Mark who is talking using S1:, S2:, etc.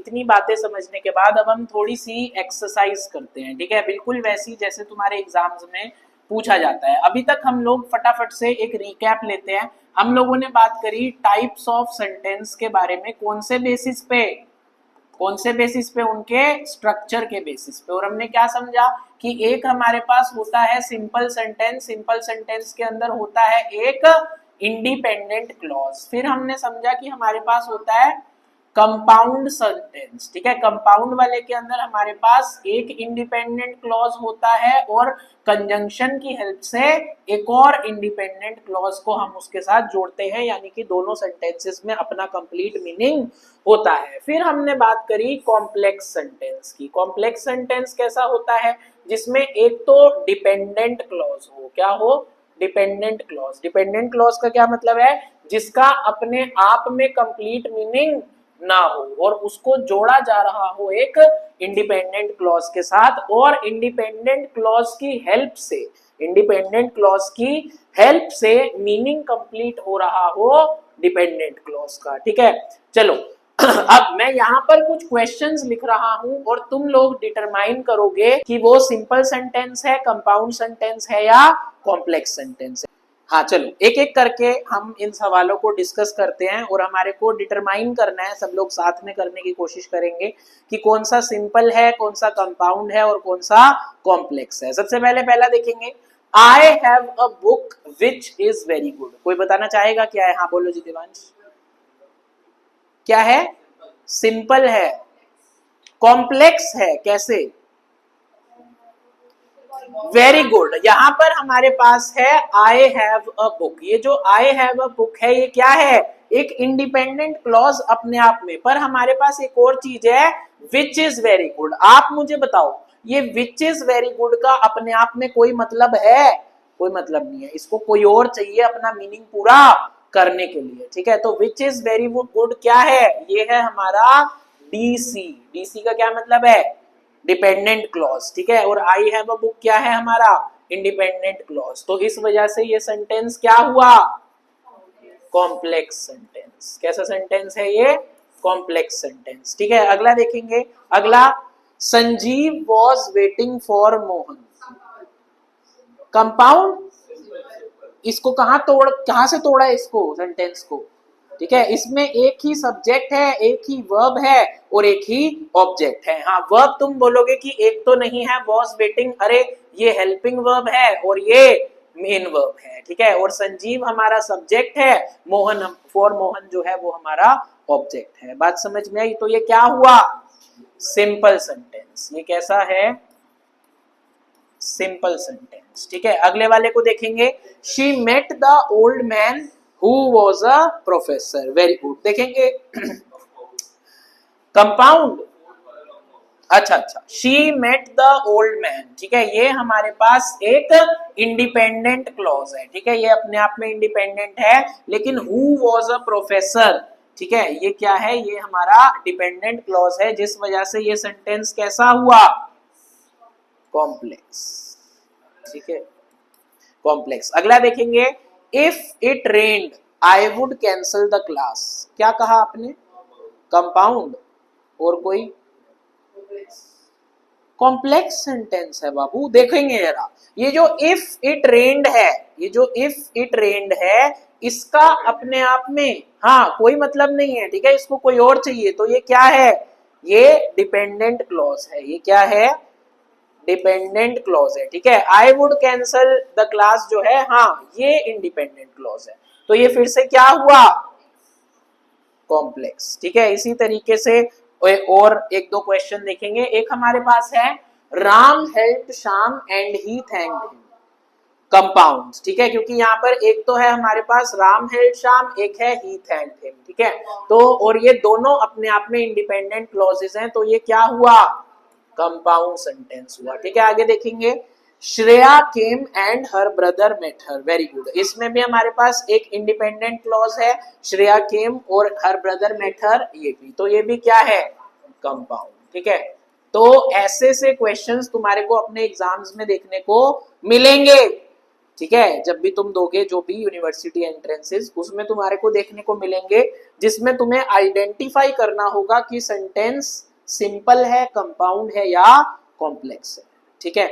S1: इतनी बातें समझने के बाद अब हम थोड़ी सी एक्सरसाइज करते हैं, ठीक है, बिल्कुल वैसी जैसे तुम्हारे एग्जाम्स में पूछा जाता है। अभी तक हम लोग फटाफट से एक रिकैप लेते हैं। हम लोगों ने बात करी टाइप्स ऑफ सेंटेंस के बारे में, कौन से बेसिस पे, कौन से बेसिस पे, उनके स्ट्रक्चर के बेसिस पे। और हमने क्या समझा कि एक हमारे पास होता है सिंपल सेंटेंस, सिंपल सेंटेंस के अंदर होता है एक इंडिपेंडेंट क्लॉज। फिर हमने समझा कि हमारे पास होता है कंपाउंड सेंटेंस, ठीक है, कंपाउंड वाले के अंदर हमारे पास एक इंडिपेंडेंट क्लॉज होता है और कंजंक्शन की हेल्प से एक और इंडिपेंडेंट क्लॉज को हम उसके साथ जोड़ते हैं, यानी कि दोनों सेंटेंसेस में अपना कंप्लीट मीनिंग होता है। फिर हमने बात करी कॉम्प्लेक्स सेंटेंस की। कॉम्प्लेक्स सेंटेंस कैसा होता है, जिसमें एक तो डिपेंडेंट क्लॉज हो, क्या हो, डिपेंडेंट क्लॉज। डिपेंडेंट क्लॉज का क्या मतलब है, जिसका अपने आप में कंप्लीट मीनिंग ना हो और उसको जोड़ा जा रहा हो एक इंडिपेंडेंट क्लॉज के साथ, और इंडिपेंडेंट क्लॉज की हेल्प से, इंडिपेंडेंट क्लॉज की हेल्प से मीनिंग कंप्लीट हो रहा हो डिपेंडेंट क्लॉज का, ठीक है। चलो अब मैं यहाँ पर कुछ क्वेश्चंस लिख रहा हूं और तुम लोग डिटरमाइन करोगे कि वो सिंपल सेंटेंस है, कंपाउंड सेंटेंस है या कॉम्प्लेक्स सेंटेंस है। हाँ चलो एक एक करके हम इन सवालों को डिस्कस करते हैं और हमारे को डिटरमाइन करना है, सब लोग साथ में करने की कोशिश करेंगे कि कौन सा सिंपल है, कौन सा कंपाउंड है और कौन सा कॉम्प्लेक्स है। सबसे पहले पहला देखेंगे, I have a book which is very good. कोई बताना चाहेगा क्या है? हाँ बोलो जी देवांश। क्या है? सिंपल है। कॉम्प्लेक्स है, कैसे? Very good. यहां पर हमारे पास है आई हैव अ बुक। ये जो आई हैव अ बुक है ये क्या है? एक इंडिपेंडेंट क्लॉज अपने आप में। पर हमारे पास एक और चीज है विच इज वेरी गुड। आप मुझे बताओ ये विच इज वेरी गुड का अपने आप में कोई मतलब है? कोई मतलब नहीं है, इसको कोई और चाहिए अपना मीनिंग पूरा करने के लिए, ठीक है। तो विच इज वेरी गुड क्या है? ये है हमारा डीसी। डीसी का क्या मतलब है? डिपेंडेंट क्लॉज, ठीक है। और आई हैव अ बुक क्या है हमारा? Independent clause. तो इस वजह से ये सेंटेंस क्या हुआ? Complex sentence. कैसा सेंटेंस है ये? कॉम्प्लेक्स सेंटेंस, ठीक है। अगला देखेंगे, अगला, Sanjeev was waiting for Mohan. Compound. इसको कहां से तोड़ा है इसको, सेंटेंस को, ठीक है। इसमें एक ही सब्जेक्ट है, एक ही वर्ब है और एक ही ऑब्जेक्ट है। हाँ वर्ब तुम बोलोगे कि एक तो नहीं है वॉज वेटिंग, अरे ये हेल्पिंग वर्ब है और ये मेन वर्ब है, ठीक है। और संजीव हमारा सब्जेक्ट है, मोहन, फॉर मोहन जो है वो हमारा ऑब्जेक्ट है। बात समझ में आई? तो ये क्या हुआ? Simple sentence. ये कैसा है? सिंपल सेंटेंस, ठीक है। अगले वाले को देखेंगे, she met the old man who was a professor. Very good. देखेंगे कंपाउंड। अच्छा, she met the old man, ठीक है। ये हमारे पास एक इंडिपेंडेंट क्लॉज है, ठीक है, ये अपने आप में इंडिपेंडेंट है। लेकिन हु वॉज अ प्रोफेसर, ठीक है, ये क्या है? ये हमारा डिपेंडेंट क्लॉज है, जिस वजह से ये सेंटेंस कैसा हुआ? कॉम्प्लेक्स, ठीक है, कॉम्प्लेक्स। अगला देखेंगे, if it rained I would cancel the class. क्या कहा आपने? कंपाउंड। और कोई? कॉम्प्लेक्स सेंटेंस है बाबू। देखेंगे जरा, ये जो इफ इट रेन्ड है, ये जो इफ इट रेन्ड है, इसका अपने आप में हाँ कोई मतलब नहीं है, ठीक है, इसको कोई और चाहिए। तो ये क्या है? ये डिपेंडेंट क्लॉज है। ये क्या है? डिपेंडेंट क्लॉज है, ठीक है। I would cancel the class जो है, हाँ ये इंडिपेंडेंट क्लॉज है। तो ये फिर से क्या हुआ? कॉम्प्लेक्स, ठीक है। इसी तरीके से और एक दो क्वेश्चन देखेंगे। एक हमारे पास है, Ram helped Shyam and he thanked him. Compound, ठीक है, क्योंकि यहाँ पर एक तो है हमारे पास राम हेल्प्ड श्याम, एक है ही थैंक्ड हिम, ठीक है। तो और ये दोनों अपने आप में इंडिपेंडेंट क्लॉजेस हैं, तो ये क्या हुआ? कंपाउंड सेंटेंस हुआ, ठीक है। आगे देखेंगे, Shreya came and her brother met her. Very good. इसमें भी हमारे पास एक इंडिपेंडेंट क्लॉज है, श्रेया केम और हर ब्रदर मेट हर, ये भी। तो ये भी क्या है? कंपाउंड, ठीक है। तो ऐसे से क्वेश्चंस तुम्हारे को अपने एग्जाम्स में देखने को मिलेंगे। ठीक है, जब भी तुम दोगे जो भी यूनिवर्सिटी एंट्रेंसेस, उसमें तुम्हारे को देखने को मिलेंगे जिसमें तुम्हें आइडेंटिफाई करना होगा कि सेंटेंस सिंपल है, कंपाउंड है या कॉम्प्लेक्स है। ठीक है,